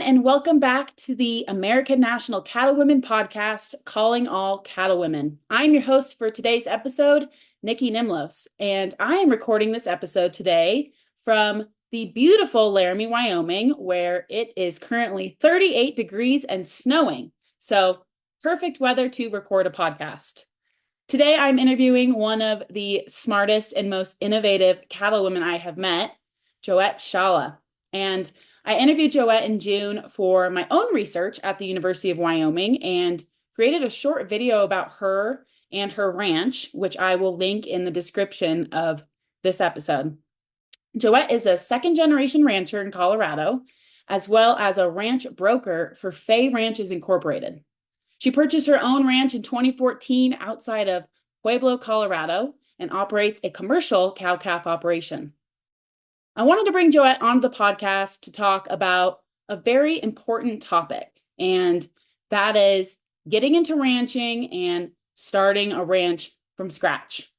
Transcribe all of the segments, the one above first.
everyone, and welcome back to the American National Cattlewomen podcast, Calling All Cattlewomen. I'm your host for today's episode, Nikki Nimlos, and I am recording this episode today from the beautiful Laramie, Wyoming, where it is currently 38 degrees and snowing. So, perfect weather to record a podcast. Today, I'm interviewing one of the smartest and most innovative cattlewomen I have met, Joette Schalla. And I interviewed Joette in June for my own research at the University of Wyoming and created a short video about her and her ranch, which I will link in the description of this episode. Joette is a second-generation rancher in Colorado, as well as a ranch broker for Fay Ranches Incorporated. She purchased her own ranch in 2014 outside of Pueblo, Colorado, and operates a commercial cow-calf operation. I wanted to bring Joette onto the podcast to talk about a very important topic, and that is getting into ranching and starting a ranch from scratch.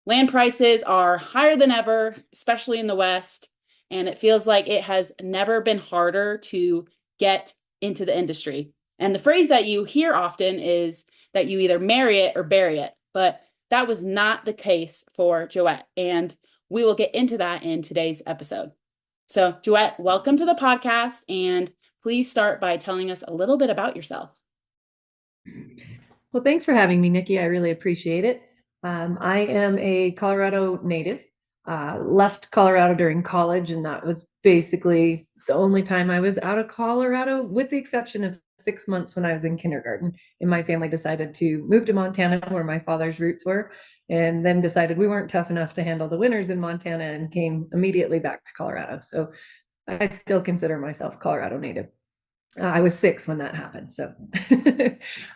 Land prices are higher than ever, especially in the West, and it feels like it has never been harder to get into the industry. And the phrase that you hear often is that you either marry it or bury it, but that was not the case for Joette, and we will get into that in today's episode. So, Joette, welcome to the podcast, and please start by telling us a little bit about yourself. Well, thanks for having me, Nikki. I really appreciate it. I am a Colorado native. Left Colorado during college, and that was basically the only time I was out of Colorado, with the exception of 6 months when I was in kindergarten. And my family decided to move to Montana, where my father's roots were, and then decided we weren't tough enough to handle the winters in Montana and came immediately back to Colorado. So I still consider myself Colorado native. I was 6 when that happened. So,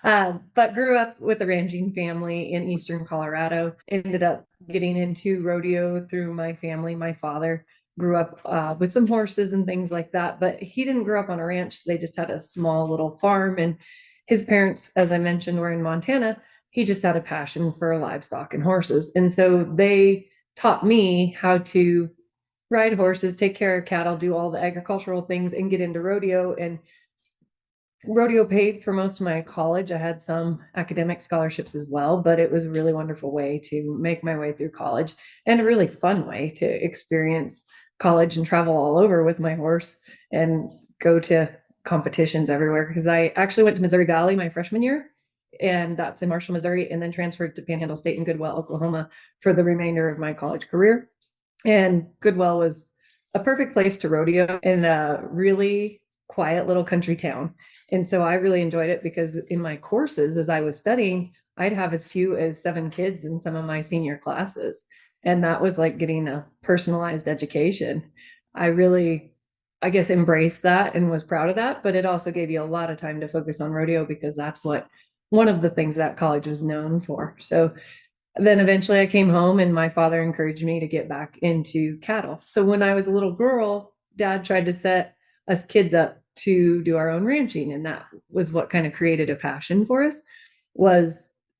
but grew up with a ranching family in Eastern Colorado, ended up getting into rodeo through my family. My father grew up with some horses and things like that, but he didn't grow up on a ranch. They just had a small little farm, and his parents, as I mentioned, were in Montana. He just had a passion for livestock and horses. And so they taught me how to ride horses, take care of cattle, do all the agricultural things, and get into rodeo. And rodeo paid for most of my college. I had some academic scholarships as well, but it was a really wonderful way to make my way through college, and a really fun way to experience college and travel all over with my horse and go to competitions everywhere. Because I actually went to Missouri Valley my freshman year, and that's in Marshall, Missouri, and then transferred to Panhandle State in Goodwell, Oklahoma for the remainder of my college career. And Goodwell was a perfect place to rodeo in a really quiet little country town. And so I really enjoyed it because in my courses, as I was studying, I'd have as few as 7 kids in some of my senior classes. And that was like getting a personalized education. I really, I guess, embraced that and was proud of that. But it also gave you a lot of time to focus on rodeo, because that's what one of the things that college was known for. So then eventually I came home, and my father encouraged me to get back into cattle. So when I was a little girl, Dad tried to set us kids up to do our own ranching, and that was what kind of created a passion for us. Was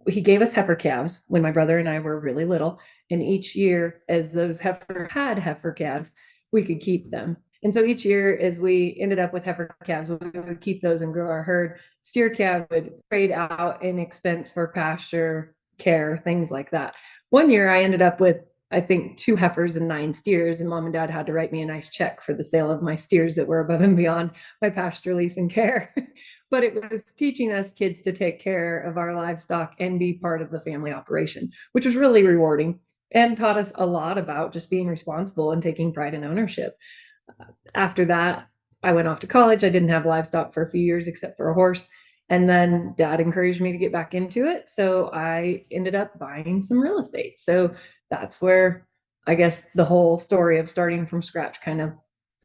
he gave us heifer calves when my brother and I were really little, and each year as those heifer calves, we could keep them. And so each year, as we ended up with heifer calves, we would keep those and grow our herd. Steer calf would trade out in expense for pasture, care, things like that. One year I ended up with, I think, 2 heifers and 9 steers, and Mom and Dad had to write me a nice check for the sale of my steers that were above and beyond my pasture lease and care. But it was teaching us kids to take care of our livestock and be part of the family operation, which was really rewarding and taught us a lot about just being responsible and taking pride in ownership. After that, I went off to college. I didn't have livestock for a few years except for a horse. And then Dad encouraged me to get back into it. So I ended up buying some real estate. So that's where I guess the whole story of starting from scratch kind of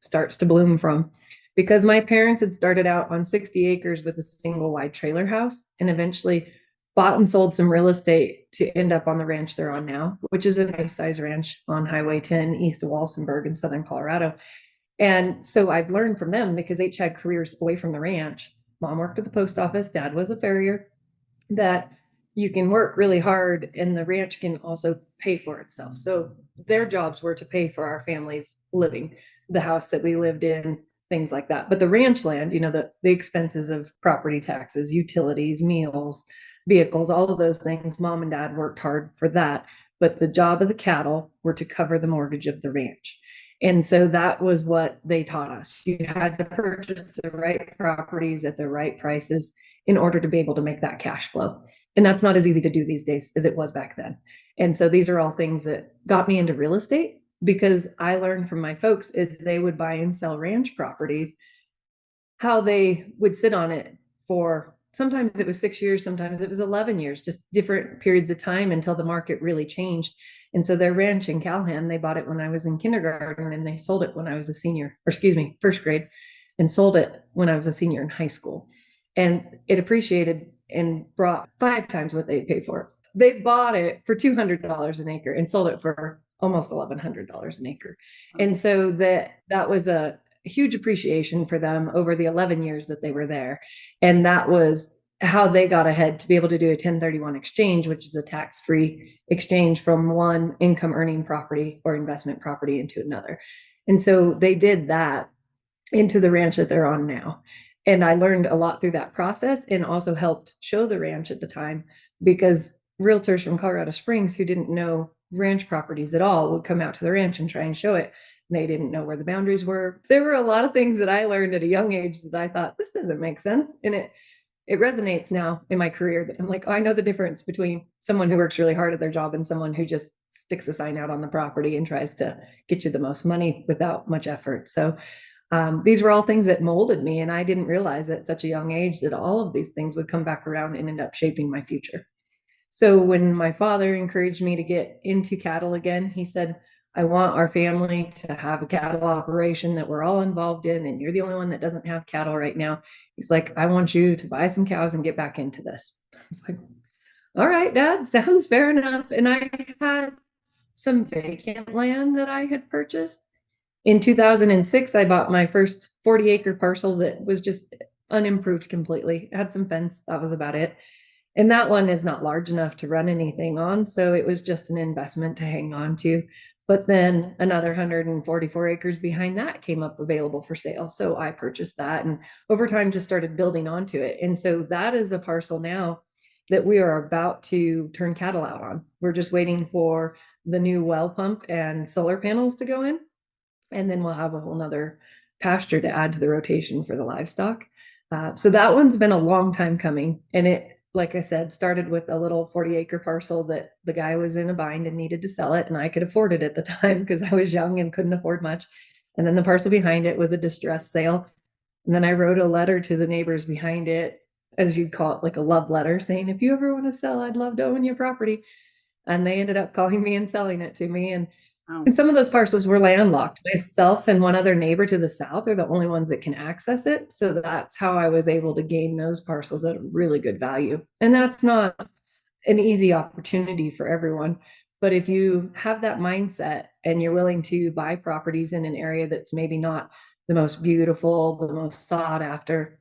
starts to bloom from. Because my parents had started out on 60 acres with a single wide trailer house, and eventually bought and sold some real estate to end up on the ranch they're on now, which is a nice size ranch on Highway 10 east of Walsenburg in southern Colorado. And so I've learned from them, because they each had careers away from the ranch. Mom worked at the post office, Dad was a farrier, that you can work really hard and the ranch can also pay for itself. So their jobs were to pay for our family's living. The house that we lived in things like that. But the ranch land, the expenses of property taxes, utilities, meals, vehicles, all of those things, mom and dad worked hard for that. But the job of the cattle were to cover the mortgage of the ranch. And so that was what they taught us. You had to purchase the right properties at the right prices in order to be able to make that cash flow. And that's not as easy to do these days as it was back then. And so these are all things that got me into real estate, because I learned from my folks as they would buy and sell ranch properties, how they would sit on it for, sometimes it was 6 years, sometimes it was 11 years, just different periods of time until the market really changed. And so their ranch in Calhan, they bought it when I was in kindergarten and they sold it when I was a senior, or excuse me, first grade, and sold it when I was a senior in high school. And it appreciated and brought 5 times what they paid for it. They bought it for $200 an acre and sold it for almost $1,100 an acre. And so that was a huge appreciation for them over the 11 years that they were there. And that was how they got ahead to be able to do a 1031 exchange, which is a tax-free exchange from one income earning property or investment property into another. And so they did that into the ranch that they're on now. And I learned a lot through that process, and also helped show the ranch at the time, because realtors from Colorado Springs who didn't know ranch properties at all would come out to the ranch and try and show it. They didn't know where the boundaries were. There were a lot of things that I learned at a young age that I thought, this doesn't make sense. And it resonates now in my career, that I'm like, oh, I know the difference between someone who works really hard at their job and someone who just sticks a sign out on the property and tries to get you the most money without much effort. So these were all things that molded me, and I didn't realize at such a young age that all of these things would come back around and end up shaping my future. So when my father encouraged me to get into cattle again, he said, I want our family to have a cattle operation that we're all involved in, and you're the only one that doesn't have cattle right now. He's like, I want you to buy some cows and get back into this. I was like, all right, Dad, sounds fair enough. And I had some vacant land that I had purchased. In 2006, I bought my first 40-acre parcel that was just unimproved completely. It had some fence, that was about it. And that one is not large enough to run anything on, so it was just an investment to hang on to. But then another 144 acres behind that came up available for sale. So I purchased that, and over time just started building onto it. And so that is a parcel now that we are about to turn cattle out on. We're just waiting for the new well pump and solar panels to go in. And then we'll have a whole nother pasture to add to the rotation for the livestock. So that one's been a long time coming. And it, like I said, started with a little 40-acre parcel that the guy was in a bind and needed to sell it. And I could afford it at the time because I was young and couldn't afford much. And then the parcel behind it was a distress sale. And then I wrote a letter to the neighbors behind it, as you'd call it, like a love letter, saying, if you ever want to sell, I'd love to own your property. And they ended up calling me and selling it to me. And some of those parcels were landlocked. Myself and one other neighbor to the south are the only ones that can access it. So that's how I was able to gain those parcels at a really good value. And that's not an easy opportunity for everyone. But if you have that mindset and you're willing to buy properties in an area that's maybe not the most beautiful, the most sought after,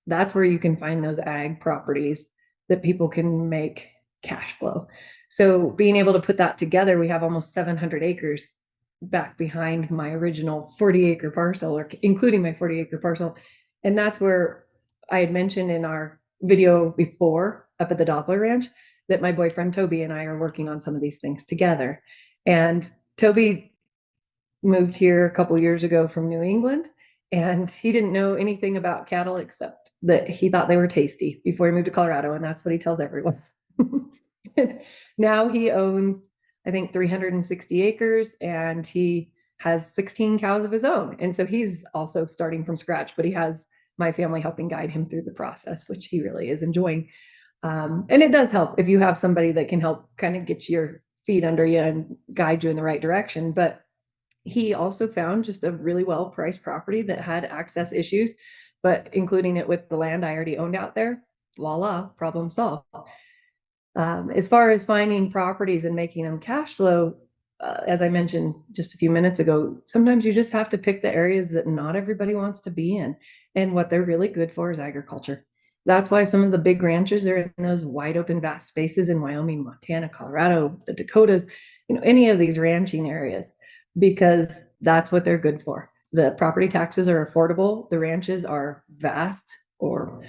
that's where you can find those ag properties that people can make cash flow. So being able to put that together, we have almost 700 acres back behind my original 40-acre parcel, or including my 40-acre parcel. And that's where I had mentioned in our video before up at the Doppler Ranch that my boyfriend Toby and I are working on some of these things together. And Toby moved here a couple years ago from New England, and he didn't know anything about cattle except that he thought they were tasty before he moved to Colorado, and that's what he tells everyone. Now he owns, I think, 360 acres, and he has 16 cows of his own. And so he's also starting from scratch, but he has my family helping guide him through the process, which he really is enjoying. And it does help if you have somebody that can help kind of get your feet under you and guide you in the right direction. But he also found just a really well-priced property that had access issues, but including it with the land I already owned out there, voila, problem solved. As far as finding properties and making them cash flow, as I mentioned just a few minutes ago, sometimes you just have to pick the areas that not everybody wants to be in. And what they're really good for is agriculture. That's why some of the big ranchers are in those wide open, vast spaces in Wyoming, Montana, Colorado, the Dakotas, any of these ranching areas, because that's what they're good for. The property taxes are affordable. The ranches are vast or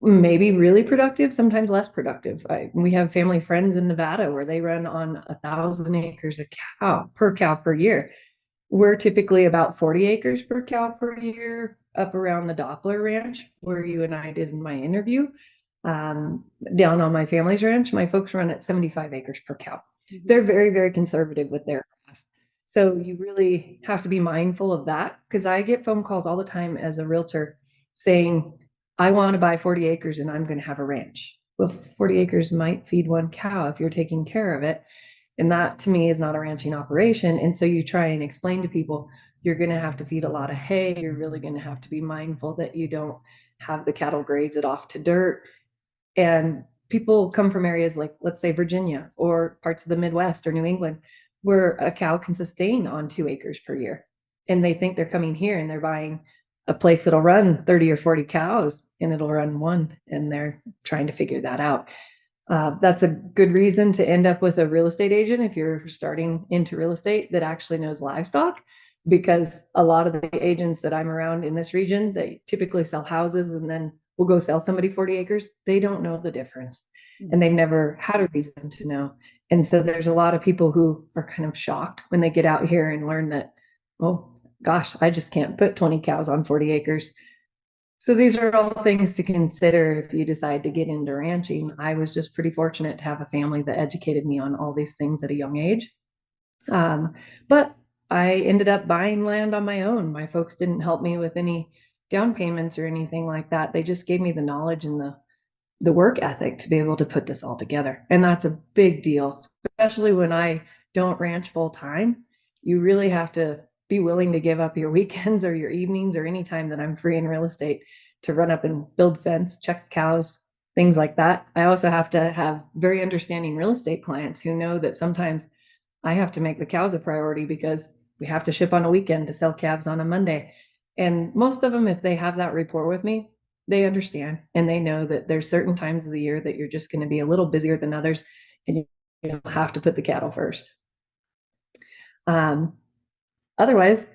maybe really productive, sometimes less productive. We have family friends in Nevada where they run on 1,000 acres of cow per year. We're typically about 40 acres per cow per year up around the Doppler Ranch, where you and I did in my interview. Down on my family's ranch, my folks run at 75 acres per cow. Mm-hmm. They're very, very conservative with their costs. So you really have to be mindful of that, because I get phone calls all the time as a realtor saying, I want to buy 40 acres and I'm going to have a ranch. Well, 40 acres might feed one cow if you're taking care of it. And that to me is not a ranching operation. And so you try and explain to people, you're going to have to feed a lot of hay. You're really going to have to be mindful that you don't have the cattle graze it off to dirt. And people come from areas like, let's say, Virginia or parts of the Midwest or New England, where a cow can sustain on 2 acres per year. And they think they're coming here and they're buying a place that'll run 30 or 40 cows and it'll run one. And they're trying to figure that out. That's a good reason to end up with a real estate agent if you're starting into real estate that actually knows livestock, because a lot of the agents that I'm around in this region, they typically sell houses and then will go sell somebody 40 acres. They don't know the difference and they've never had a reason to know. And so there's a lot of people who are kind of shocked when they get out here and learn that, oh gosh, I just can't put 20 cows on 40 acres. So these are all things to consider if you decide to get into ranching. I was just pretty fortunate to have a family that educated me on all these things at a young age. But I ended up buying land on my own. My folks didn't help me with any down payments or anything like that. They just gave me the knowledge and the work ethic to be able to put this all together. And that's a big deal, especially when I don't ranch full time. You really have to be willing to give up your weekends or your evenings or any time that I'm free in real estate to run up and build fence, check cows, things like that. I also have to have very understanding real estate clients who know that sometimes I have to make the cows a priority because we have to ship on a weekend to sell calves on a Monday. And most of them, if they have that rapport with me, they understand and they know that there's certain times of the year that you're just going to be a little busier than others and you have to put the cattle first. Otherwise,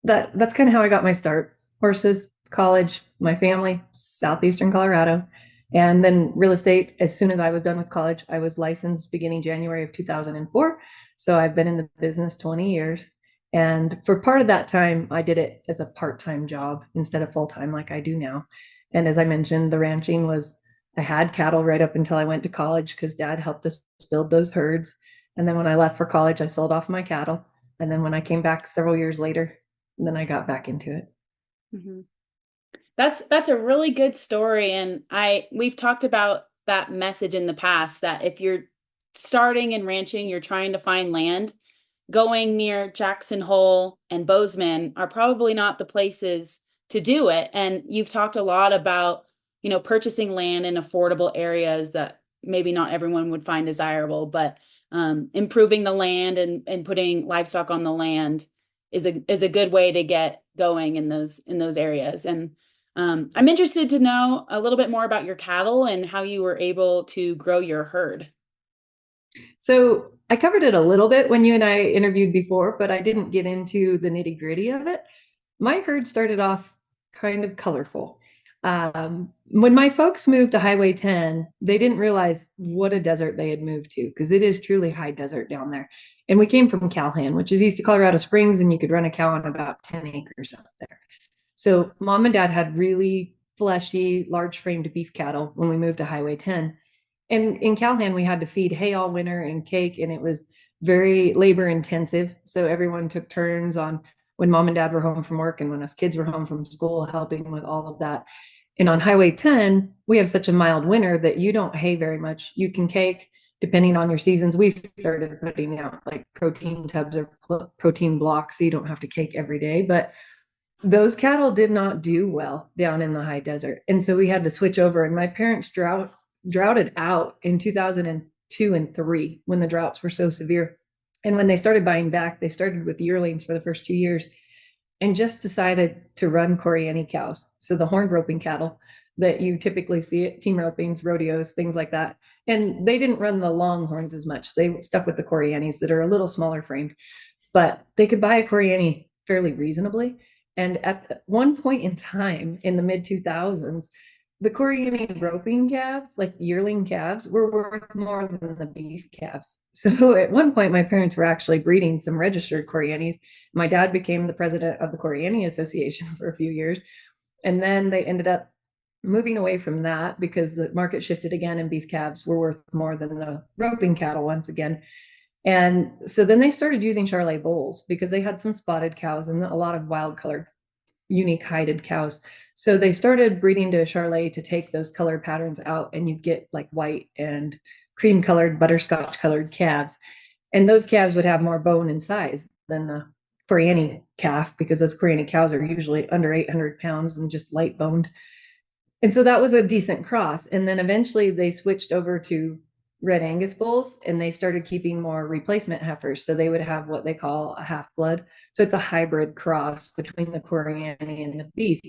that's kind of how I got my start. Horses, college, my family, southeastern Colorado, and then real estate. As soon as I was done with college, I was licensed beginning January of 2004. So I've been in the business 20 years. And for part of that time, I did it as a part-time job instead of full-time like I do now. And as I mentioned, the ranching was, I had cattle right up until I went to college because Dad helped us build those herds. And then when I left for college, I sold off my cattle. And then when I came back several years later, then I got back into it. Mm-hmm. That's a really good story. And we've talked about that message in the past, that if you're starting in ranching, you're trying to find land, going near Jackson Hole and Bozeman are probably not the places to do it. And you've talked a lot about, purchasing land in affordable areas that maybe not everyone would find desirable, but improving the land and putting livestock on the land is a good way to get going in those areas. And I'm interested to know a little bit more about your cattle and how you were able to grow your herd. So I covered it a little bit when you and I interviewed before, but I didn't get into the nitty gritty of it. My herd started off kind of colorful. When my folks moved to Highway 10, they didn't realize what a desert they had moved to, because it is truly high desert down there. And we came from Calhan, which is east of Colorado Springs, and you could run a cow on about 10 acres out there. So Mom and Dad had really fleshy, large framed beef cattle when we moved to Highway 10. And in Calhan, we had to feed hay all winter and cake, and it was very labor intensive. So everyone took turns on when Mom and Dad were home from work and when us kids were home from school, helping with all of that. And on Highway 10, we have such a mild winter that you don't hay very much. You can cake depending on your seasons. We started putting out like protein tubs or protein blocks, so you don't have to cake every day. But those cattle did not do well down in the high desert. And so we had to switch over. And my parents droughted out in 2002 and 3 when the droughts were so severe. And when they started buying back, they started with yearlings for the first 2 years and just decided to run Coriani cows. So the horned roping cattle that you typically see at team ropings, rodeos, things like that. And they didn't run the longhorns as much. They stuck with the Corianis that are a little smaller framed, but they could buy a Coriani fairly reasonably. And at one point in time in the mid 2000s, the Korean roping calves, like yearling calves, were worth more than the beef calves. So at one point, my parents were actually breeding some registered Koreanis. My dad became the president of the Koreani Association for a few years. And then they ended up moving away from that because the market shifted again and beef calves were worth more than the roping cattle once again. And so then they started using Charolais bulls because they had some spotted cows and a lot of wild colored, unique hided cows. So they started breeding to Charolais to take those color patterns out, and you'd get like white and cream colored, butterscotch colored calves. And those calves would have more bone and size than the Koreani calf because those Koreani cows are usually under 800 pounds and just light boned. And so that was a decent cross. And then eventually they switched over to red Angus bulls and they started keeping more replacement heifers. So they would have what they call a half blood. So it's a hybrid cross between the Koreani and the beef.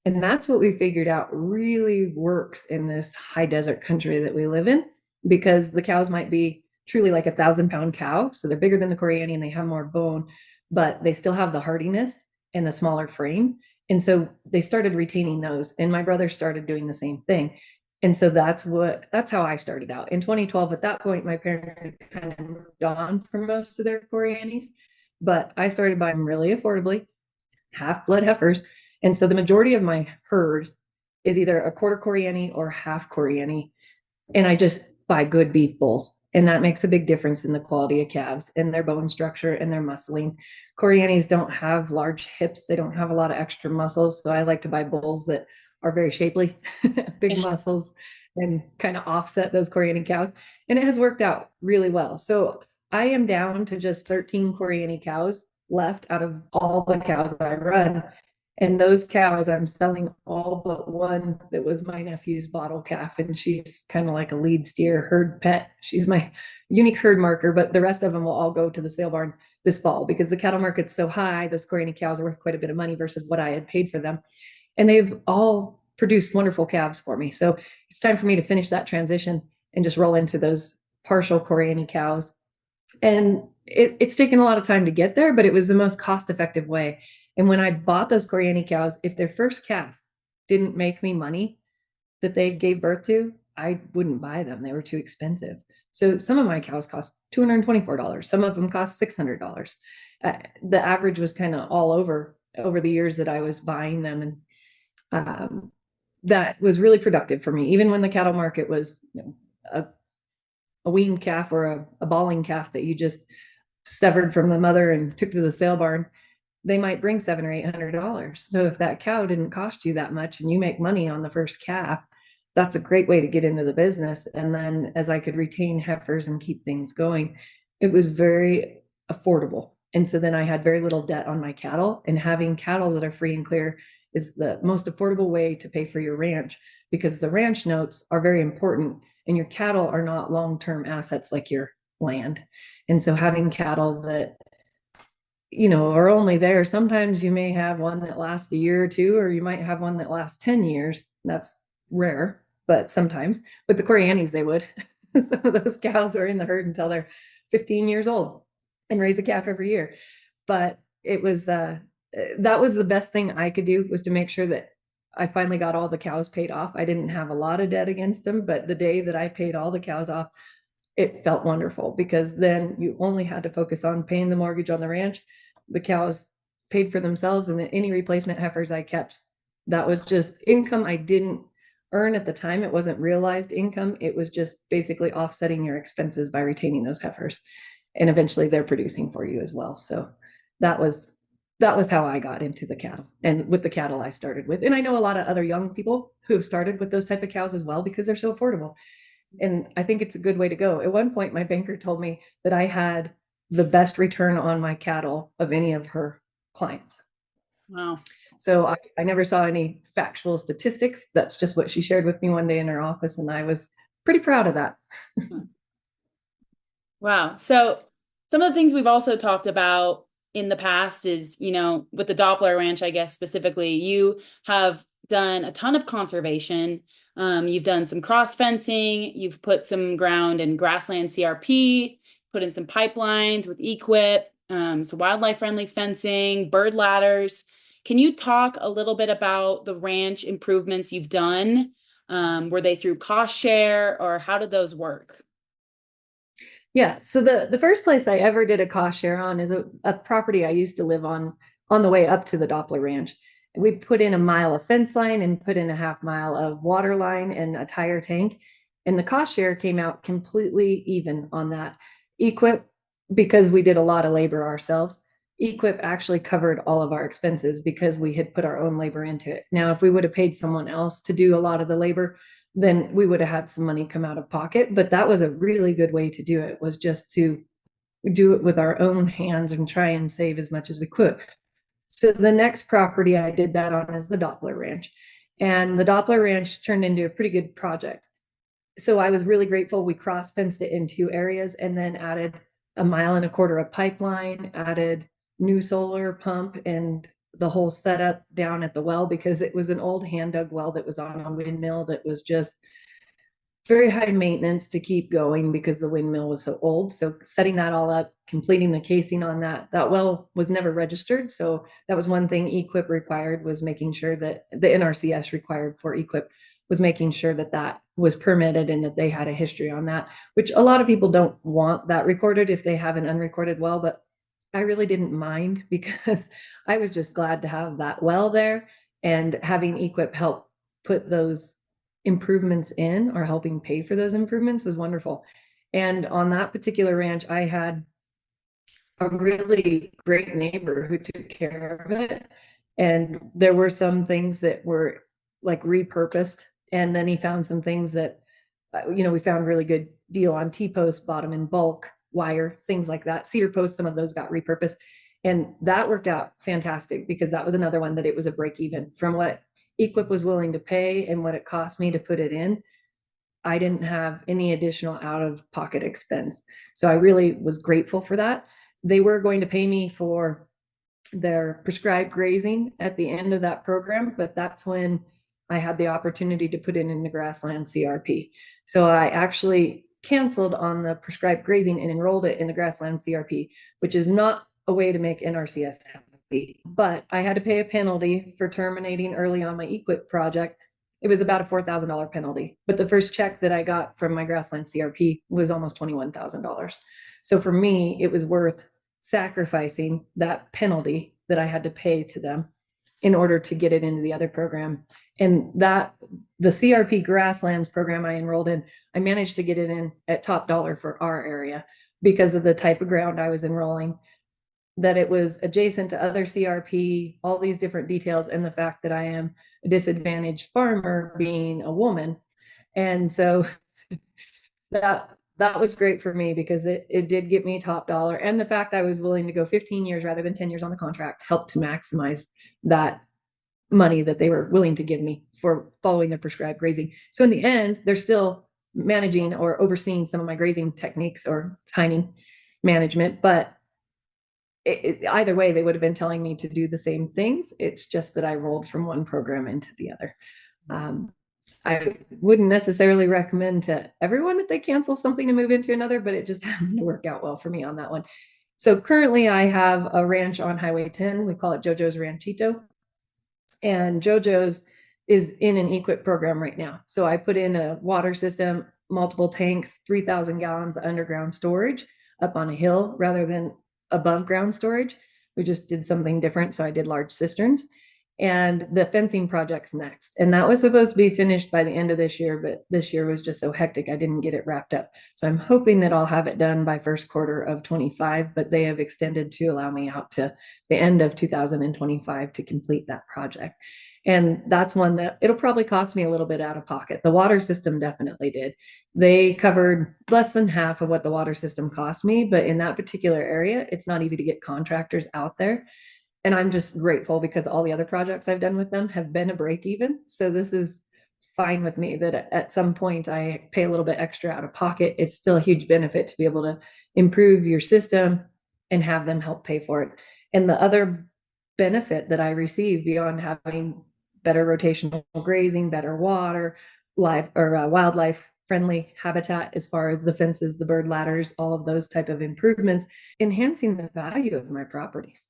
And that's what we figured out really works in this high desert country that we live in, because the cows might be truly like 1,000-pound cow. So they're bigger than the Koreani and they have more bone, but they still have the hardiness and the smaller frame. And so they started retaining those. And my brother started doing the same thing. And so that's how I started out. In 2012, at that point, my parents had kind of moved on from most of their Koreanis, but I started buying them really affordably, half blood heifers. And so the majority of my herd is either a quarter Koreani or half Koreani. And I just buy good beef bulls. And that makes a big difference in the quality of calves and their bone structure and their muscling. Koreanis don't have large hips. They don't have a lot of extra muscles. So I like to buy bulls that are very shapely, big Yeah. muscles, and kind of offset those Koreani cows. And it has worked out really well. So I am down to just 13 Koreani cows left out of all the cows I run. And those cows, I'm selling all but one that was my nephew's bottle calf. And she's kind of like a lead steer herd pet. She's my unique herd marker, but the rest of them will all go to the sale barn this fall because the cattle market's so high. Those Koreani cows are worth quite a bit of money versus what I had paid for them. And they've all produced wonderful calves for me. So it's time for me to finish that transition and just roll into those partial Koreani cows. And it's taken a lot of time to get there, but it was the most cost effective way. And when I bought those Koreani cows, if their first calf didn't make me money that they gave birth to, I wouldn't buy them. They were too expensive. So some of my cows cost $224. Some of them cost $600. The average was kind of all over the years that I was buying them. And that was really productive for me. Even when the cattle market was a weaned calf or a balling calf that you just severed from the mother and took to the sale barn, they might bring $700 or $800. So if that cow didn't cost you that much and you make money on the first calf, that's a great way to get into the business. And then as I could retain heifers and keep things going, it was very affordable. And so then I had very little debt on my cattle, and having cattle that are free and clear is the most affordable way to pay for your ranch, because the ranch notes are very important and your cattle are not long-term assets like your land. And so having cattle that are only there. Sometimes you may have one that lasts a year or two, or you might have one that lasts 10 years. That's rare, but sometimes. With the Koreanis, they would. Some of those cows are in the herd until they're 15 years old and raise a calf every year. But it was that was the best thing I could do, was to make sure that I finally got all the cows paid off. I didn't have a lot of debt against them, but the day that I paid all the cows off, it felt wonderful, because then you only had to focus on paying the mortgage on the ranch. The cows paid for themselves, and then any replacement heifers I kept, that was just income I didn't earn at the time. It wasn't realized income. It was just basically offsetting your expenses by retaining those heifers. And eventually they're producing for you as well. So that was how I got into the cattle, and with the cattle I started with. And I know a lot of other young people who have started with those type of cows as well, because they're so affordable. And I think it's a good way to go. At one point, my banker told me that I had the best return on my cattle of any of her clients. Wow. So I never saw any factual statistics. That's just what she shared with me one day in her office. And I was pretty proud of that. Wow. So some of the things we've also talked about in the past is, with the Doppler Ranch, I guess specifically, you have done a ton of conservation. You've done some cross fencing. You've put some ground in grassland CRP, put in some pipelines with Equip. So wildlife friendly fencing, bird ladders. Can you talk a little bit about the ranch improvements you've done? Were they through cost share or how did those work? Yeah, so the first place I ever did a cost share on is a property I used to live on the way up to the Doppler Ranch. We put in a mile of fence line and put in a half mile of water line and a tire tank. And the cost share came out completely even on that. Equip, because we did a lot of labor ourselves, Equip actually covered all of our expenses because we had put our own labor into it. Now, if we would have paid someone else to do a lot of the labor, then we would have had some money come out of pocket. But that was a really good way to do it, was just to do it with our own hands and try and save as much as we could. So the next property I did that on is the Doppler Ranch. And the Doppler Ranch turned into a pretty good project. So I was really grateful. We cross fenced it in two areas and then added a mile and a quarter of pipeline, added new solar pump and the whole setup down at the well because it was an old hand dug well that was on a windmill that was just very high maintenance to keep going because the windmill was so old. So setting that all up, completing the casing on that well was never registered. So that was one thing Equip required, was making sure that the NRCS required for Equip was making sure that that was permitted and that they had a history on that, which a lot of people don't want that recorded if they have an unrecorded well, but I really didn't mind because I was just glad to have that well there, and having Equip help put those improvements in or helping pay for those improvements was wonderful. And on that particular ranch, I had a really great neighbor who took care of it. And there were some things that were like repurposed. And then he found some things that, we found really good deal on T-post, bottom in bulk, wire, things like that. Cedar posts, some of those got repurposed. And that worked out fantastic because that was another one that it was a break even from what Equip was willing to pay and what it cost me to put it in. I didn't have any additional out of pocket expense. So I really was grateful for that. They were going to pay me for their prescribed grazing at the end of that program, but that's when I had the opportunity to put it in the grassland CRP. So I actually canceled on the prescribed grazing and enrolled it in the grassland CRP, which is not a way to make NRCS happy. But I had to pay a penalty for terminating early on my Equip project. It was about a $4,000 penalty, but the first check that I got from my grassland CRP was almost $21,000. So for me, it was worth sacrificing that penalty that I had to pay to them in order to get it into the other program. And that the CRP grasslands program I enrolled in, I managed to get it in at top dollar for our area because of the type of ground I was enrolling, that it was adjacent to other CRP, all these different details, and the fact that I am a disadvantaged farmer being a woman. And so that was great for me because it did get me top dollar. And the fact I was willing to go 15 years rather than 10 years on the contract helped to maximize that money that they were willing to give me for following their prescribed grazing. So in the end, they're still managing or overseeing some of my grazing techniques or timing management, but either way, they would have been telling me to do the same things. It's just that I rolled from one program into the other. I wouldn't necessarily recommend to everyone that they cancel something to move into another, but it just happened to work out well for me on that one. So currently I have a ranch on Highway 10. We call it JoJo's Ranchito. And JoJo's is in an Equip program right now. So I put in a water system, multiple tanks, 3,000 gallons of underground storage up on a hill rather than above ground storage. We just did something different. So I did large cisterns. And the fencing project's next. And that was supposed to be finished by the end of this year, but this year was just so hectic, I didn't get it wrapped up. So I'm hoping that I'll have it done by first quarter of 25, but they have extended to allow me out to the end of 2025 to complete that project. And that's one that it'll probably cost me a little bit out of pocket. The water system definitely did. They covered less than half of what the water system cost me, but in that particular area, it's not easy to get contractors out there. And I'm just grateful because all the other projects I've done with them have been a break even. So this is fine with me that at some point I pay a little bit extra out of pocket. It's still a huge benefit to be able to improve your system and have them help pay for it. And the other benefit that I receive beyond having better rotational grazing, better water, live or wildlife friendly habitat as far as the fences, the bird ladders, all of those type of improvements, enhancing the value of my properties.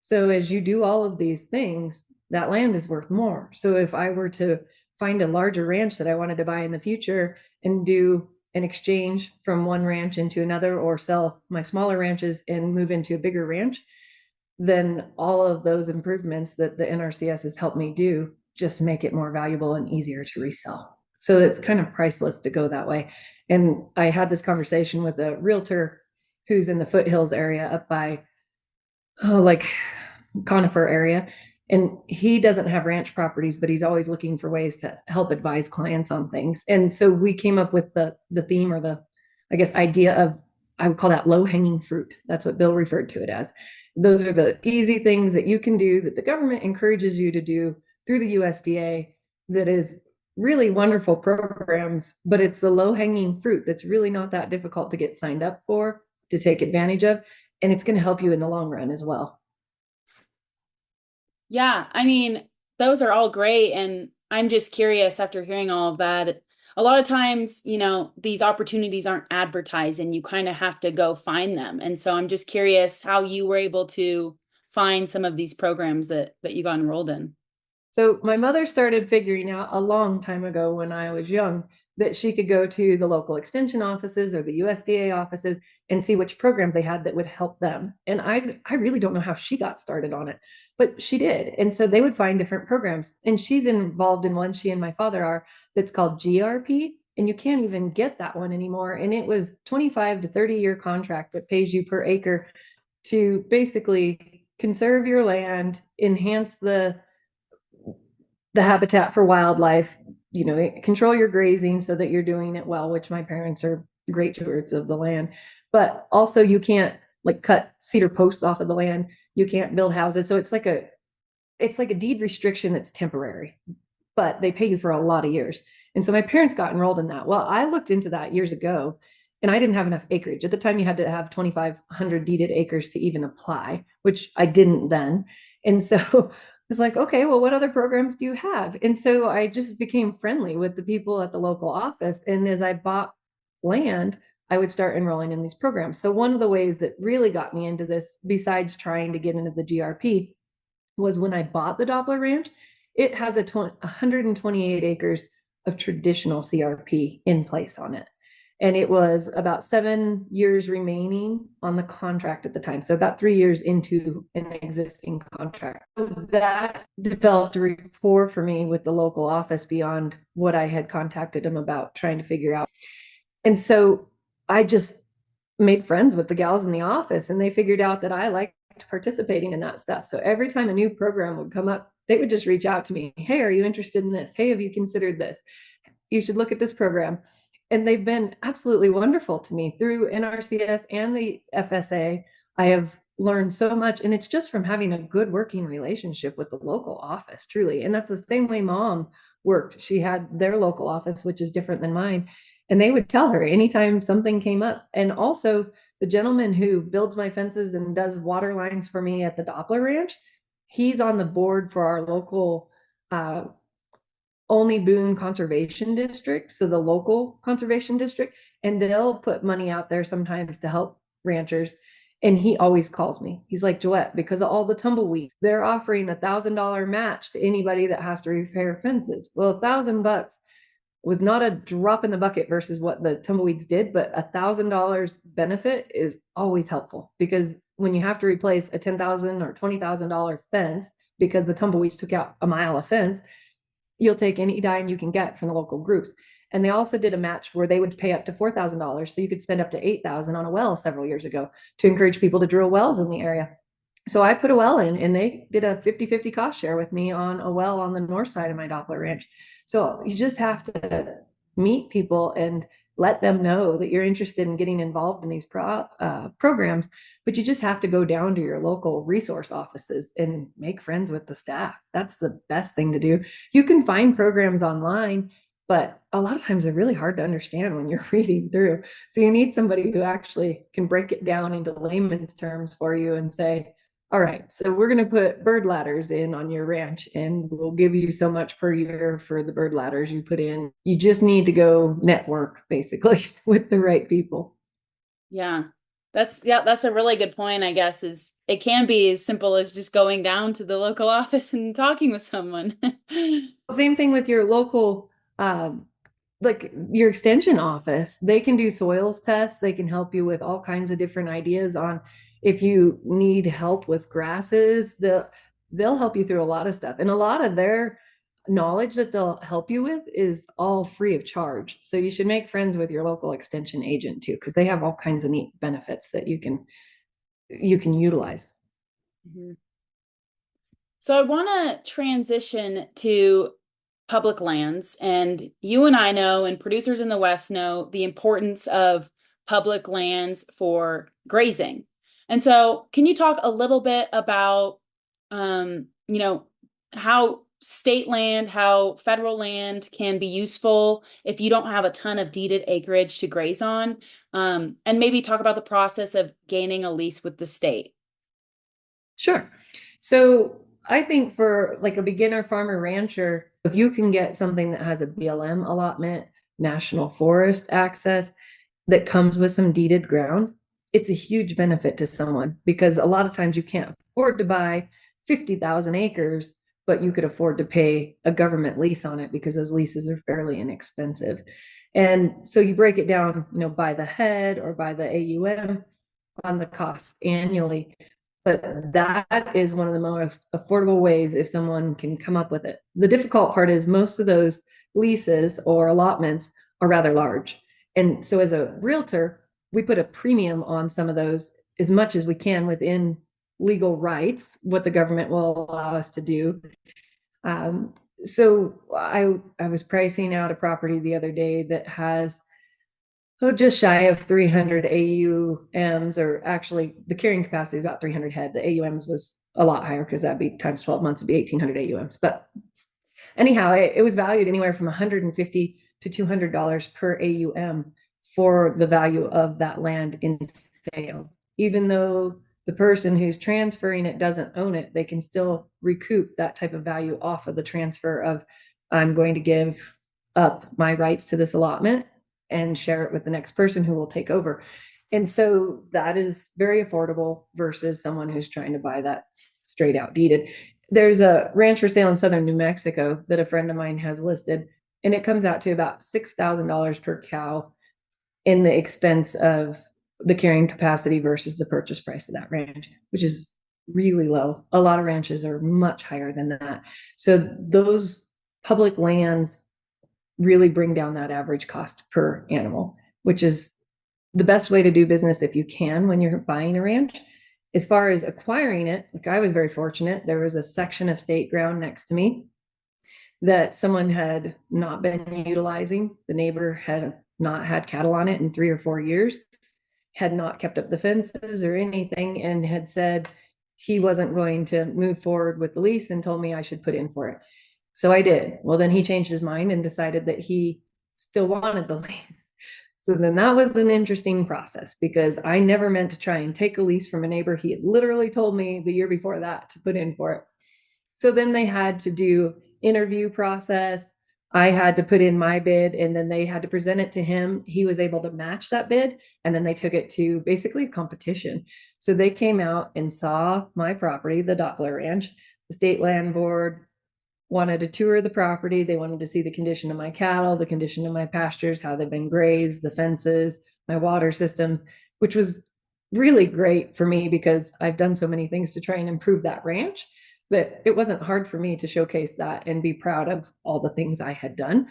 So as you do all of these things, that land is worth more. So if I were to find a larger ranch that I wanted to buy in the future and do an exchange from one ranch into another, or sell my smaller ranches and move into a bigger ranch, then all of those improvements that the NRCS has helped me do just make it more valuable and easier to resell. So it's kind of priceless to go that way. And I had this conversation with a realtor who's in the foothills area up by, like conifer area. And he doesn't have ranch properties, but he's always looking for ways to help advise clients on things. And so we came up with the theme, or the, I guess, idea of, I would call that low hanging fruit. That's what Bill referred to it as. Those are the easy things that you can do that the government encourages you to do through the USDA, that is really wonderful programs, but it's the low hanging fruit that's really not that difficult to get signed up for, to take advantage of, and it's going to help you in the long run as well. Yeah, I mean, those are all great. And I'm just curious after hearing all of that. A lot of times, these opportunities aren't advertised and you kind of have to go find them. And so I'm just curious how you were able to find some of these programs that you got enrolled in. So my mother started figuring out a long time ago when I was young that she could go to the local extension offices or the USDA offices and see which programs they had that would help them. And I really don't know how she got started on it, but she did. And so they would find different programs. And she's involved in one, she and my father are, that's called GRP. And you can't even get that one anymore. And it was 25 to 30-year contract that pays you per acre to basically conserve your land, enhance the habitat for wildlife, control your grazing so that you're doing it well, which my parents are great stewards of the land. But also you can't like cut cedar posts off of the land. You can't build houses. So it's like a deed restriction that's temporary, but they pay you for a lot of years. And so my parents got enrolled in that. Well, I looked into that years ago, and I didn't have enough acreage. At the time, you had to have 2,500 deeded acres to even apply, which I didn't then. And so I was like, okay, well, what other programs do you have? And so I just became friendly with the people at the local office. And as I bought land, I would start enrolling in these programs. So one of the ways that really got me into this, besides trying to get into the GRP, was when I bought the Doppler Ranch. It has 128 acres of traditional CRP in place on it. And it was about 7 years remaining on the contract at the time. So about 3 years into an existing contract. So that developed a rapport for me with the local office beyond what I had contacted them about trying to figure out. And so I just made friends with the gals in the office, and they figured out that I liked participating in that stuff. So every time a new program would come up, they would just reach out to me. Hey, are you interested in this? Hey, have you considered this? You should look at this program. And they've been absolutely wonderful to me through NRCS and the FSA. I have learned so much, and it's just from having a good working relationship with the local office, truly. And that's the same way Mom worked. She had their local office, which is different than mine. And they would tell her anytime something came up. And also, the gentleman who builds my fences and does water lines for me at the Doppler Ranch, he's on the board for our local Only Boone Conservation District, so the local conservation district, and they'll put money out there sometimes to help ranchers. And he always calls me. He's like, Joette, because of all the tumbleweed, they're offering $1,000 match to anybody that has to repair fences. Well, $1,000 was not a drop in the bucket versus what the tumbleweeds did, but $1,000 benefit is always helpful, because when you have to replace a $10,000 or $20,000 fence because the tumbleweeds took out a mile of fence, you'll take any dime you can get from the local groups. And they also did a match where they would pay up to $4,000, so you could spend up to $8,000 on a well several years ago to encourage people to drill wells in the area. So I put a well in, and they did a 50-50 cost share with me on a well on the north side of my Doppler Ranch. So you just have to meet people and let them know that you're interested in getting involved in these programs, but you just have to go down to your local resource offices and make friends with the staff. That's the best thing to do. You can find programs online, but a lot of times they're really hard to understand when you're reading through. So you need somebody who actually can break it down into layman's terms for you and say, all right, so we're going to put bird ladders in on your ranch and we'll give you so much per year for the bird ladders you put in. You just need to go network basically with the right people. Yeah. That's a really good point, I guess, is it can be as simple as just going down to the local office and talking with someone. Same thing with your local, like your extension office. They can do soils tests. They can help you with all kinds of different ideas on if you need help with grasses. They'll help you through a lot of stuff, and a lot of their knowledge that they'll help you with is all free of charge. So you should make friends with your local extension agent too, because they have all kinds of neat benefits that you can utilize. Mhm. So I want to transition to public lands, and you and I know, and producers in the West know the importance of public lands for grazing. And so, can you talk a little bit about, you know, how state land, how federal land can be useful if you don't have a ton of deeded acreage to graze on, and maybe talk about the process of gaining a lease with the state? Sure. So I think for like a beginner farmer rancher, if you can get something that has a BLM allotment, national forest access that comes with some deeded ground, it's a huge benefit to someone because a lot of times you can't afford to buy 50,000 acres, but you could afford to pay a government lease on it because those leases are fairly inexpensive. And so you break it down, by the head or by the AUM on the cost annually. But that is one of the most affordable ways if someone can come up with it. The difficult part is most of those leases or allotments are rather large. And so as a realtor, we put a premium on some of those as much as we can within legal rights, what the government will allow us to do. So I was pricing out a property the other day that has just shy of 300 AUMs, or actually the carrying capacity is about 300 head. The AUMs was a lot higher because that'd be times 12 months, it'd be 1,800 AUMs. But anyhow, it was valued anywhere from 150 to $200 per AUM for the value of that land in sale. Even though the person who's transferring it doesn't own it, they can still recoup that type of value off of the transfer of, I'm going to give up my rights to this allotment and share it with the next person who will take over. And so that is very affordable versus someone who's trying to buy that straight out deeded. There's a ranch for sale in southern New Mexico that a friend of mine has listed, and it comes out to about $6,000 per cow in the expense of the carrying capacity versus the purchase price of that ranch, which is really low. A lot of ranches are much higher than that. So those public lands really bring down that average cost per animal, which is the best way to do business if you can when you're buying a ranch. As far as acquiring it, like I was very fortunate, there was a section of state ground next to me that someone had not been utilizing. The neighbor had not had cattle on it in 3 or 4 years, had not kept up the fences or anything, and had said he wasn't going to move forward with the lease and told me I should put in for it. So I did. Well, then he changed his mind and decided that he still wanted the lease. So then that was an interesting process because I never meant to try and take a lease from a neighbor. He had literally told me the year before that to put in for it. So then they had to do interview process. I had to put in my bid and then they had to present it to him. He was able to match that bid and then they took it to basically a competition. So they came out and saw my property, the Doppler Ranch. The state land board wanted to tour the property. They wanted to see the condition of my cattle, the condition of my pastures, how they've been grazed, the fences, my water systems, which was really great for me because I've done so many things to try and improve that ranch that it wasn't hard for me to showcase that and be proud of all the things I had done.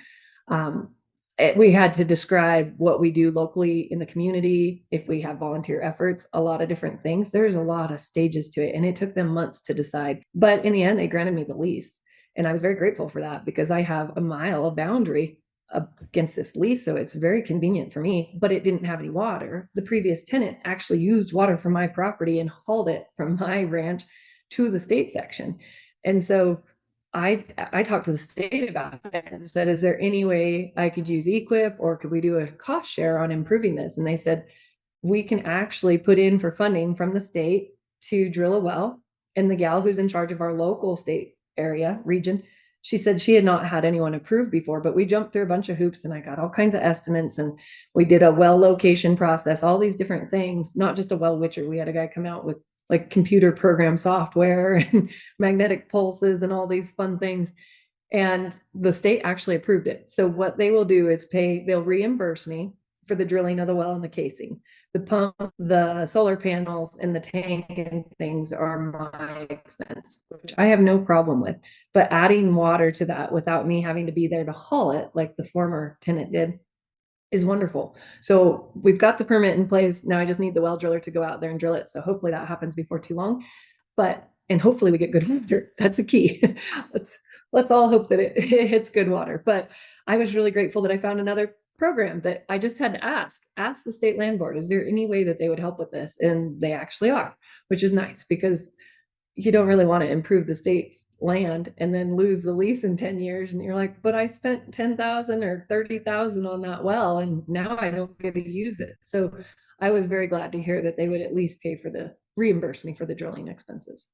We had to describe what we do locally in the community, if we have volunteer efforts, a lot of different things. There's a lot of stages to it, and it took them months to decide. But in the end, they granted me the lease. And I was very grateful for that because I have a mile of boundary against this lease. So it's very convenient for me, but it didn't have any water. The previous tenant actually used water from my property and hauled it from my ranch to the state section. And so I talked to the state about it and said, is there any way I could use equip or could we do a cost share on improving this? And they said, we can actually put in for funding from the state to drill a well And the gal who's in charge of our local state area region, she said she had not had anyone approved before, but we jumped through a bunch of hoops and I got all kinds of estimates and we did a well location process, all these different things, not just a well witcher. We had a guy come out with like computer program software and magnetic pulses and all these fun things. And the state actually approved it. So what they will do is they'll reimburse me for the drilling of the well and the casing. The pump, the solar panels, and the tank and things are my expense, which I have no problem with. But adding water to that without me having to be there to haul it, like the former tenant did, is wonderful. So we've got the permit in place. Now I just need the well driller to go out there and drill it. So hopefully that happens before too long. And hopefully we get good water. That's a key. let's let's all hope that it hits good water. But I was really grateful that I found another program that I just had to ask the state land board, is there any way that they would help with this? And they actually are, which is nice because you don't really want to improve the state's land and then lose the lease in 10 years. And you're like, but I spent 10,000 or 30,000 on that well, and now I don't get to use it. So I was very glad to hear that they would at least reimburse me for the drilling expenses.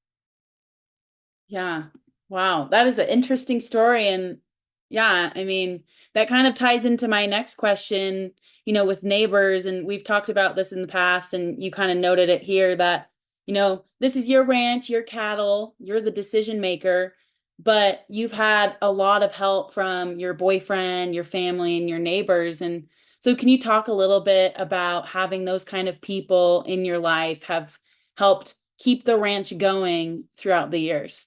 Yeah. Wow. That is an interesting story. And yeah, I mean, that kind of ties into my next question, with neighbors. And we've talked about this in the past, and you kind of noted it here that, this is your ranch, your cattle, you're the decision maker, but you've had a lot of help from your boyfriend, your family, and your neighbors. And so, can you talk a little bit about having those kind of people in your life have helped keep the ranch going throughout the years?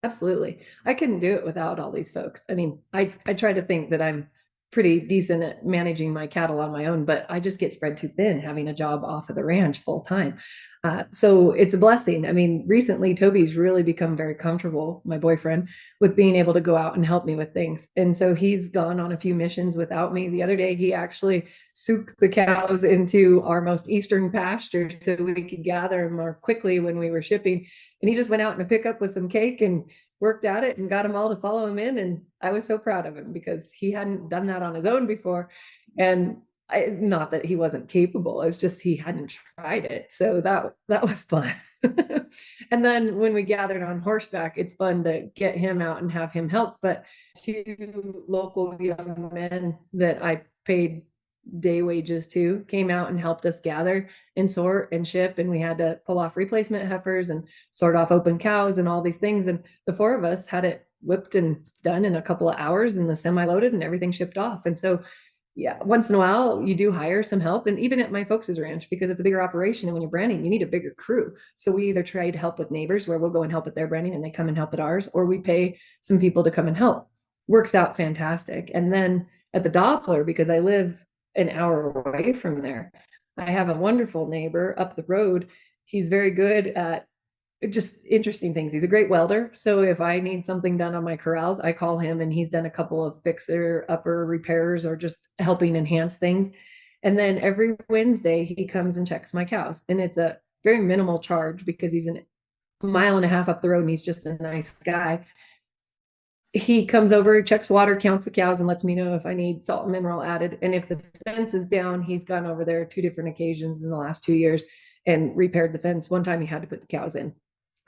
Absolutely. I couldn't do it without all these folks. I mean, I try to think that I'm pretty decent at managing my cattle on my own, but I just get spread too thin having a job off of the ranch full time. So it's a blessing. I mean, recently Toby's really become very comfortable, my boyfriend, with being able to go out and help me with things. And so he's gone on a few missions without me. The other day, he actually souped the cows into our most eastern pasture so we could gather them more quickly when we were shipping. And he just went out in a pickup with some cake and worked at it and got them all to follow him in. And I was so proud of him because he hadn't done that on his own before. And not that he wasn't capable, it's just he hadn't tried it. So that was fun. And then when we gathered on horseback, it's fun to get him out and have him help. But two local young men that I paid day wages to came out and helped us gather and sort and ship, and we had to pull off replacement heifers and sort off open cows and all these things, and the four of us had it whipped and done in a couple of hours and the semi loaded and everything shipped off. And so yeah, once in a while you do hire some help, and even at my folks' ranch, because it's a bigger operation and when you're branding you need a bigger crew. So we either try to help with neighbors where we'll go and help at their branding and they come and help at ours, or we pay some people to come and help. Works out fantastic. And then at the Doppler, because I live an hour away from there, I have a wonderful neighbor up the road. He's very good at just interesting things. He's a great welder. So if I need something done on my corrals, I call him and he's done a couple of fixer upper repairs or just helping enhance things. And then every Wednesday he comes and checks my cows. And it's a very minimal charge because he's a mile and a half up the road and he's just a nice guy. He comes over, checks water, counts the cows, and lets me know if I need salt and mineral added. And if the fence is down, he's gone over there 2 different occasions in the last 2 years and repaired the fence. One time he had to put the cows in.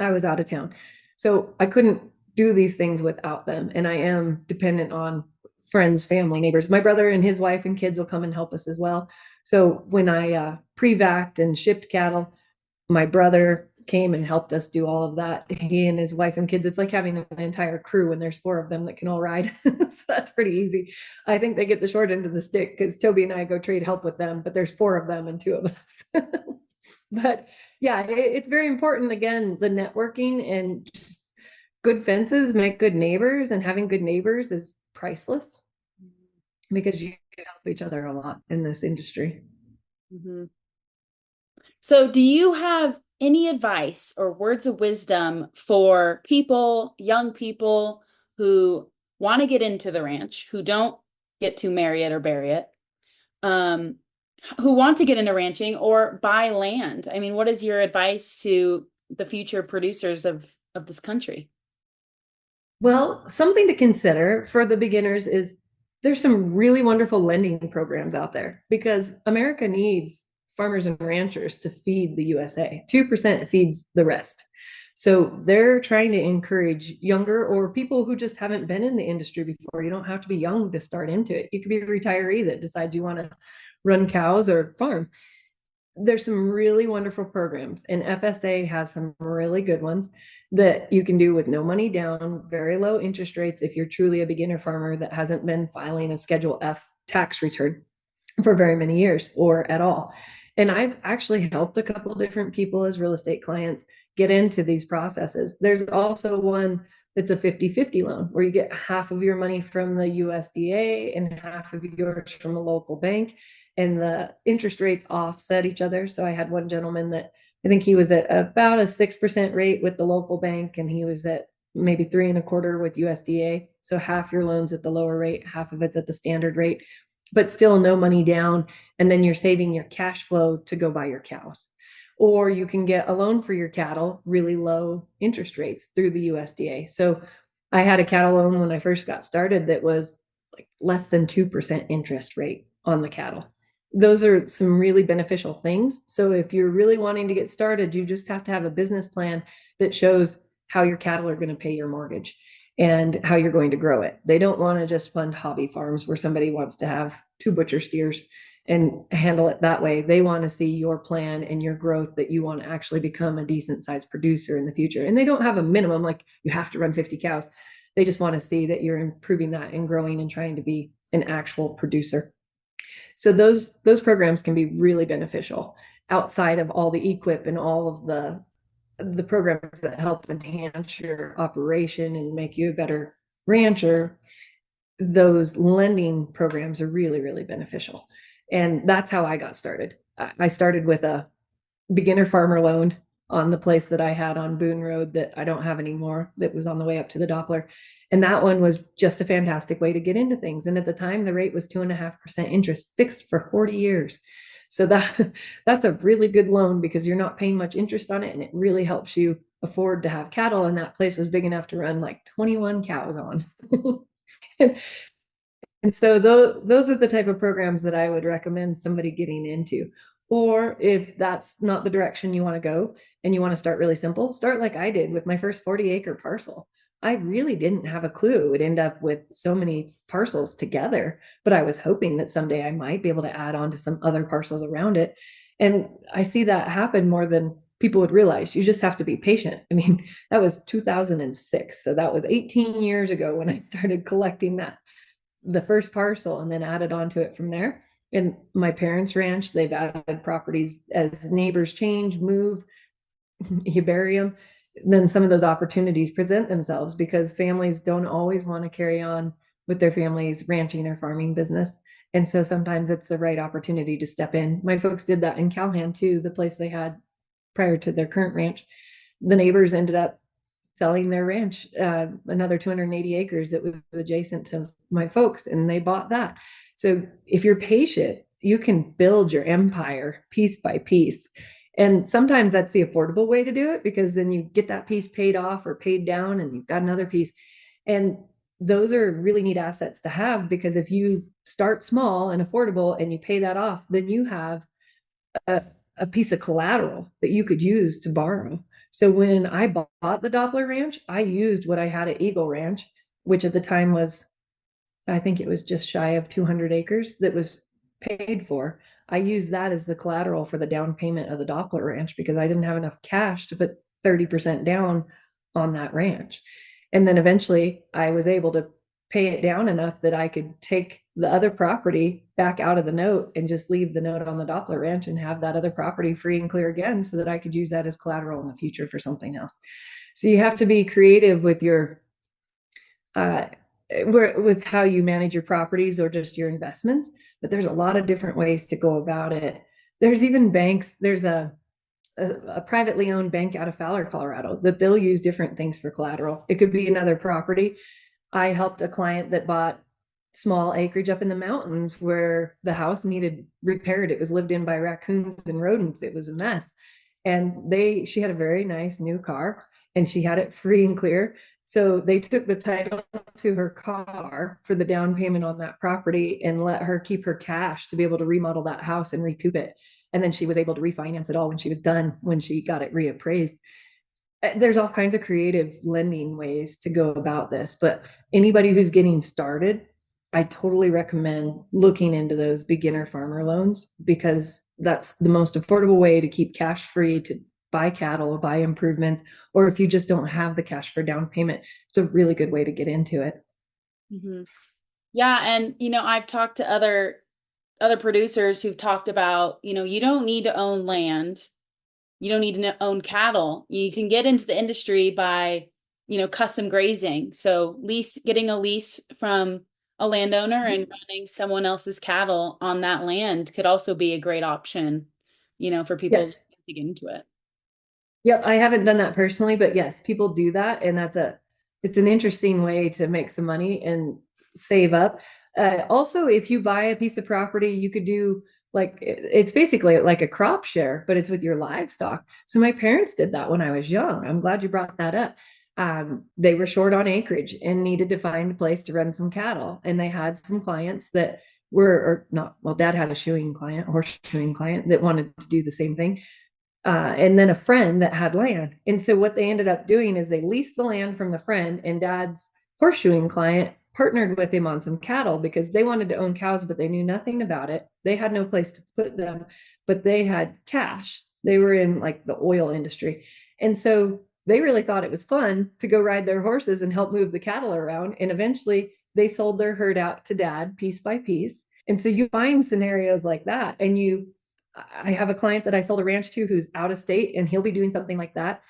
I was out of town. So I couldn't do these things without them. And I am dependent on friends, family, neighbors. My brother and his wife and kids will come and help us as well. So when I pre-vacced and shipped cattle, my brother came and helped us do all of that. He and his wife and kids, it's like having an entire crew when there's four of them that can all ride. So that's pretty easy. I think they get the short end of the stick because Toby and I go trade help with them, but there's four of them and two of us. But yeah, it's very important. Again, the networking and just good fences make good neighbors, and having good neighbors is priceless because you can help each other a lot in this industry. Mm-hmm. So, do you have any advice or words of wisdom for people, young people who want to get into the ranch, who don't get to marry it or bury it, um, who want to get into ranching or buy land? I mean, what is your advice to the future producers of this country? Well, something to consider for the beginners is there's some really wonderful lending programs out there because America needs farmers and ranchers to feed the USA. 2% feeds the rest. So they're trying to encourage younger or people who just haven't been in the industry before. You don't have to be young to start into it. You could be a retiree that decides you want to run cows or farm. There's some really wonderful programs, and FSA has some really good ones that you can do with no money down, very low interest rates if you're truly a beginner farmer that hasn't been filing a Schedule F tax return for very many years or at all. And I've actually helped a couple different people as real estate clients get into these processes. There's also one that's a 50-50 loan where you get half of your money from the USDA and half of yours from a local bank, and the interest rates offset each other. So I had one gentleman that I think he was at about a 6% rate with the local bank, and he was at maybe 3.25% with USDA. So half your loan's at the lower rate, half of it's at the standard rate, but still no money down. And then you're saving your cash flow to go buy your cows. Or you can get a loan for your cattle, really low interest rates through the USDA. So I had a cattle loan when I first got started that was like less than 2% interest rate on the cattle. Those are some really beneficial things. So if you're really wanting to get started, you just have to have a business plan that shows how your cattle are going to pay your mortgage and how you're going to grow it. They don't want to just fund hobby farms where somebody wants to have 2 butcher steers and handle it that way. They want to see your plan and your growth, that you want to actually become a decent sized producer in the future. And they don't have a minimum, like you have to run 50 cows. They just want to see that you're improving that and growing and trying to be an actual producer. So those programs can be really beneficial outside of all the EQIP and all of the programs that help enhance your operation and make you a better rancher. Those lending programs are really, really beneficial. And that's how I got started. I started with a beginner farmer loan on the place that I had on Boone Road that I don't have anymore, that was on the way up to the Doppler. And that one was just a fantastic way to get into things. And at the time, the rate was 2.5% interest fixed for 40 years. So that's a really good loan because you're not paying much interest on it, and it really helps you afford to have cattle. And that place was big enough to run like 21 cows on. And so those are the type of programs that I would recommend somebody getting into. Or if that's not the direction you want to go and you want to start really simple, start like I did with my first 40-acre parcel. I really didn't have a clue it would end up with so many parcels together, but I was hoping that someday I might be able to add on to some other parcels around it. And I see that happen more than people would realize. You just have to be patient. I mean, that was 2006. So that was 18 years ago when I started collecting the first parcel and then added on to it from there. And my parents' ranch, they've added properties as neighbors change, move, you bury them. Then some of those opportunities present themselves because families don't always want to carry on with their family's ranching or farming business. And so sometimes it's the right opportunity to step in. My folks did that in Calhan too, the place they had prior to their current ranch. The neighbors ended up selling their ranch, another 280 acres that was adjacent to my folks, and they bought that. So if you're patient, you can build your empire piece by piece. And sometimes that's the affordable way to do it, because then you get that piece paid off or paid down and you've got another piece. And those are really neat assets to have, because if you start small and affordable and you pay that off, then you have a piece of collateral that you could use to borrow. So when I bought the Doppler Ranch, I used what I had at Eagle Ranch, which at the time was, I think it was just shy of 200 acres that was paid for. I used that as the collateral for the down payment of the Doppler Ranch because I didn't have enough cash to put 30% down on that ranch. And then eventually I was able to pay it down enough that I could take the other property back out of the note and just leave the note on the Doppler Ranch and have that other property free and clear again, so that I could use that as collateral in the future for something else. So you have to be creative with your with how you manage your properties or just your investments, but there's a lot of different ways to go about it. There's even banks. There's a privately owned bank out of Fowler, Colorado, that they'll use different things for collateral. It could be another property. I helped a client that bought small acreage up in the mountains where the house needed repaired. It was lived in by raccoons and rodents. It was a mess. And she had a very nice new car and she had it free and clear. So they took the title to her car for the down payment on that property and let her keep her cash to be able to remodel that house and recoup it. And then she was able to refinance it all when she was done, when she got it reappraised. There's all kinds of creative lending ways to go about this, but anybody who's getting started, I totally recommend looking into those beginner farmer loans, because that's the most affordable way to keep cash free to buy cattle or buy improvements. Or if you just don't have the cash for down payment, it's a really good way to get into it. Hmm. Yeah, and I've talked to other producers who've talked about, you don't need to own land. You don't need to own cattle. You can get into the industry by, custom grazing. So getting a lease from a landowner and running someone else's cattle on that land could also be a great option, for people Yes. to get into it. Yep, I haven't done that personally, but yes, people do that, and it's an interesting way to make some money and save up. Also, if you buy a piece of property, you could do like it's basically like a crop share, but it's with your livestock. So my parents did that when I was young. I'm glad you brought that up. They were short on acreage and needed to find a place to run some cattle, and they had some clients that were, or not, well, dad had a shoeing client, horse shoeing client that wanted to do the same thing, and then a friend that had land. And so what they ended up doing is they leased the land from the friend, and dad's horseshoeing client partnered with him on some cattle because they wanted to own cows, but they knew nothing about it. They had no place to put them, but they had cash. They were in like the oil industry. And so they really thought it was fun to go ride their horses and help move the cattle around. And eventually they sold their herd out to dad piece by piece. And so you find scenarios like that, and I have a client that I sold a ranch to who's out of state, and he'll be doing something like that.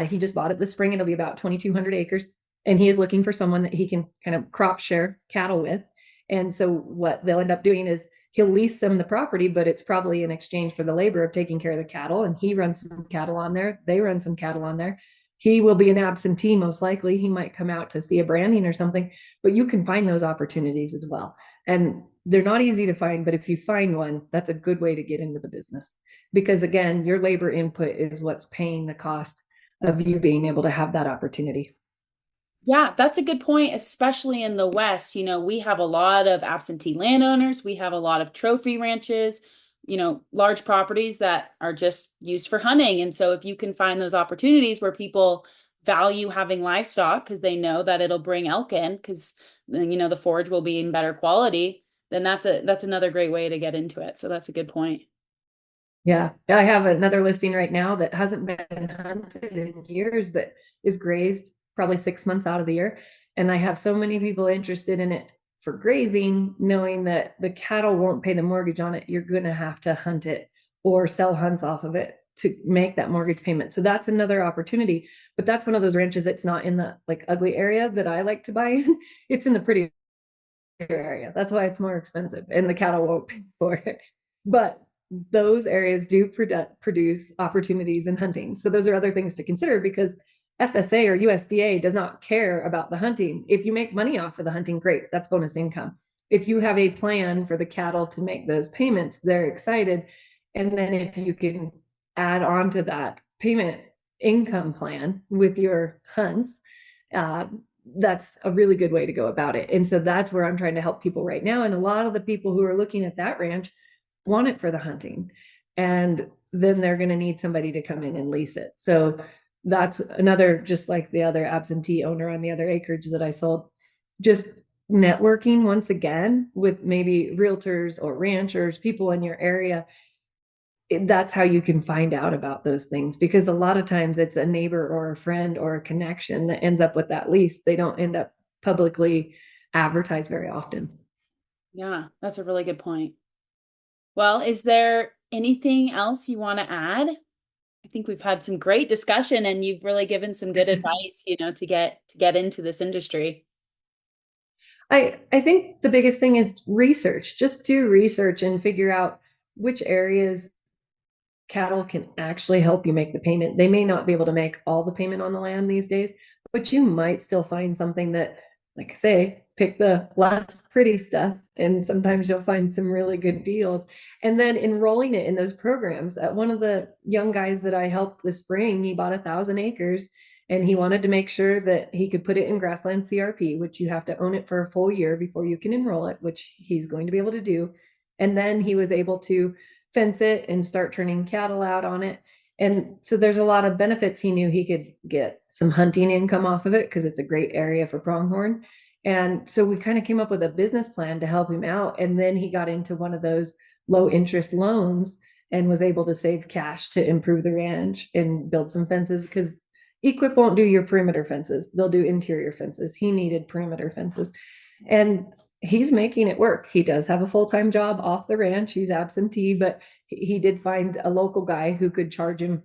He just bought it this spring. It'll be about 2,200 acres. And he is looking for someone that he can kind of crop share cattle with. And so what they'll end up doing is he'll lease them the property, but it's probably in exchange for the labor of taking care of the cattle. And he runs some cattle on there. They run some cattle on there. He will be an absentee, most likely. He might come out to see a branding or something, but you can find those opportunities as well. And they're not easy to find, but if you find one, that's a good way to get into the business. Because again, your labor input is what's paying the cost of you being able to have that opportunity. Yeah, that's a good point, especially in the West. We have a lot of absentee landowners. We have a lot of trophy ranches, large properties that are just used for hunting. And so if you can find those opportunities where people value having livestock because they know that it'll bring elk in because then, the forage will be in better quality, then that's another great way to get into it. So that's a good point. Yeah, I have another listing right now that hasn't been hunted in years, but is grazed probably 6 months out of the year. And I have so many people interested in it for grazing, knowing that the cattle won't pay the mortgage on it. You're going to have to hunt it or sell hunts off of it to make that mortgage payment. So that's another opportunity. But that's one of those ranches that's not in the like ugly area that I like to buy in. It's in the pretty area. That's why it's more expensive, and the cattle won't pay for it. But those areas do produce opportunities in hunting. So those are other things to consider, because FSA or USDA does not care about the hunting. If you make money off of the hunting, great, that's bonus income. If you have a plan for the cattle to make those payments, they're excited. And then if you can add on to that payment income plan with your hunts, uh, that's a really good way to go about it. And so that's where I'm trying to help people right now. And a lot of the people who are looking at that ranch want it for the hunting. And then they're going to need somebody to come in and lease it. So that's another, just like the other absentee owner on the other acreage that I sold, just networking once again with maybe realtors or ranchers, people in your area. That's how you can find out about those things, because a lot of times it's a neighbor or a friend or a connection that ends up with that lease. They don't end up publicly advertised very often. Yeah, that's a really good point. Well, is there anything else you want to add? I think we've had some great discussion and you've really given some good advice, to get into this industry. I think the biggest thing is research. Just do research and figure out which areas cattle can actually help you make the payment. They may not be able to make all the payment on the land these days, but you might still find something that, like I say, pick the less pretty stuff. And sometimes you'll find some really good deals. And then enrolling it in those programs. One of the young guys that I helped this spring, he bought 1,000 acres, and he wanted to make sure that he could put it in grassland CRP, which you have to own it for a full year before you can enroll it, which he's going to be able to do. And then he was able to fence it and start turning cattle out on it. And so there's a lot of benefits. He knew he could get some hunting income off of it because it's a great area for pronghorn. And so we kind of came up with a business plan to help him out. And then he got into one of those low interest loans and was able to save cash to improve the ranch and build some fences because Equip won't do your perimeter fences. They'll do interior fences. He needed perimeter fences. And he's making it work. He does have a full-time job off the ranch. He's absentee, but he did find a local guy who could charge him,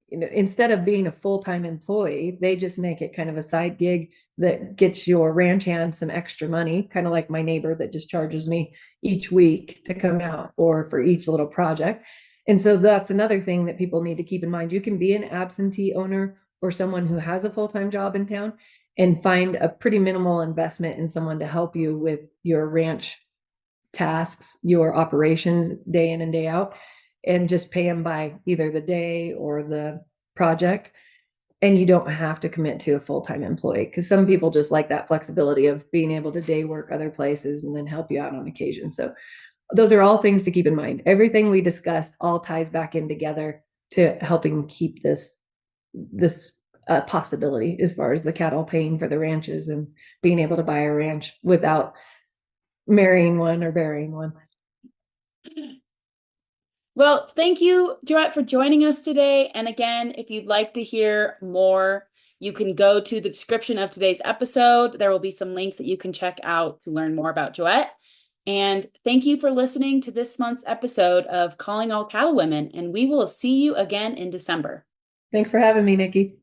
instead of being a full-time employee, they just make it kind of a side gig that gets your ranch hand some extra money, kind of like my neighbor that just charges me each week to come out or for each little project. And so that's another thing that people need to keep in mind. You can be an absentee owner or someone who has a full-time job in town and find a pretty minimal investment in someone to help you with your ranch tasks, your operations day in and day out, and just pay them by either the day or the project. And you don't have to commit to a full-time employee because some people just like that flexibility of being able to day work other places and then help you out on occasion. So those are all things to keep in mind. Everything we discussed all ties back in together to helping keep this possibility as far as the cattle paying for the ranches and being able to buy a ranch without marrying one or burying one. Well, thank you, Joette, for joining us today. And again, if you'd like to hear more, you can go to the description of today's episode. There will be some links that you can check out to learn more about Joette. And thank you for listening to this month's episode of Calling All Cattle Women. And we will see you again in December. Thanks for having me, Nikki.